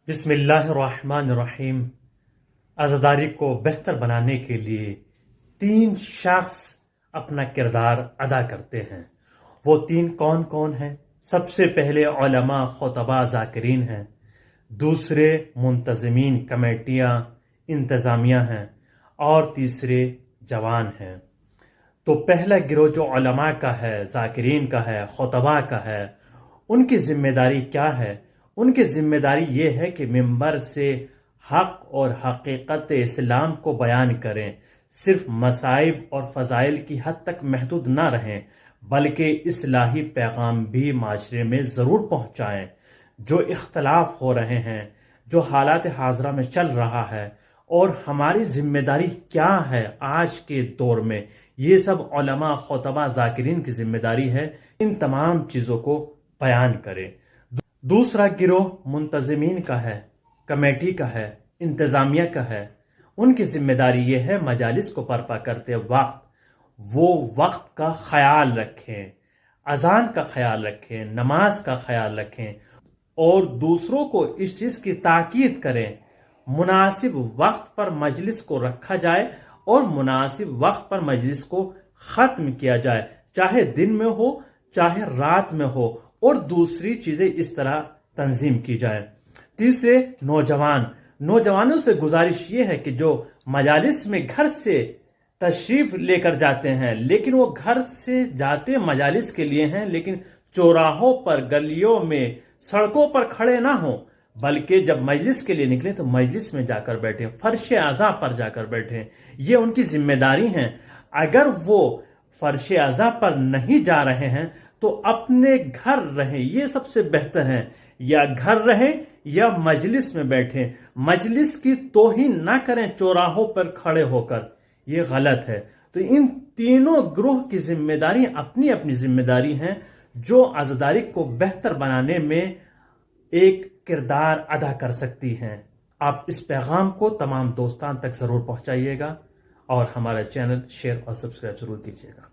बिस्मिल्लाहिर्रहमानिर्रहीम। आज़ादारी को बेहतर बनाने के लिए तीन शख्स अपना किरदार अदा करते हैं। वो तीन कौन कौन हैं? सबसे पहले उलमा, खुतबा, ज़ाकिरीन हैं। दूसरे मुंतज़मीन, कमेटियाँ, इंतज़ामिया हैं। और तीसरे जवान हैं। तो पहला गिरोह जो उलमा का है, ज़ाकिरीन का है, खुतबा का है, उनकी जिम्मेदारी क्या है? उनकी जिम्मेदारी ये है कि मिंबर से हक और हकीकत इस्लाम को बयान करें। सिर्फ मसाइब और फ़ज़ाइल की हद तक महदूद ना रहें, बल्कि इस्लाही पैगाम भी माशरे में ज़रूर पहुँचाएँ। जो इख्तलाफ हो रहे हैं, जो हालात हाज़रा में चल रहा है, और हमारी जिम्मेदारी क्या है आज के दौर में, ये सब उलमा, खुतबा, ज़ाकिरीन की जिम्मेदारी है। इन तमाम चीज़ों को बयान करें। दूसरा गिरोह मुंतज़मीन का है, कमेटी का है, इंतज़ामिया का है। उनकी जिम्मेदारी ये है मजालिस को बर्पा करते वक्त वो वक्त का ख्याल रखें, अजान का ख्याल रखें, नमाज का ख्याल रखें और दूसरों को इस चीज़ की ताकीद करें मुनासिब वक्त पर मजलिस को रखा जाए और मुनासिब वक्त पर मजलिस को ख़त्म किया जाए, चाहे दिन में हो चाहे रात में हो, और दूसरी चीजें इस तरह तंजीम की जाए। तीसरे नौजवानों से गुजारिश ये है कि जो मजालिस में घर से तशरीफ लेकर जाते हैं, लेकिन वो घर से जाते मजालिस के लिए हैं, लेकिन चौराहों पर, गलियों में, सड़कों पर खड़े ना हो, बल्कि जब मजलिस के लिए निकले तो मजलिस में जाकर बैठे, फर्श अज़ा पर जाकर बैठे। ये उनकी जिम्मेदारी है। अगर वो फर्श अज़ा पर नहीं जा रहे हैं तो अपने घर रहें, ये सबसे बेहतर है। या घर रहें या मजलिस में बैठें। मजलिस की तौहीन ना करें चौराहों पर खड़े होकर, ये गलत है। तो इन तीनों ग्रोह की जिम्मेदारी अपनी अपनी जिम्मेदारी हैं, जो आज़ादारी को बेहतर बनाने में एक किरदार अदा कर सकती हैं। आप इस पैगाम को तमाम दोस्तान तक जरूर पहुंचाइएगा और हमारा चैनल शेयर और सब्सक्राइब जरूर कीजिएगा।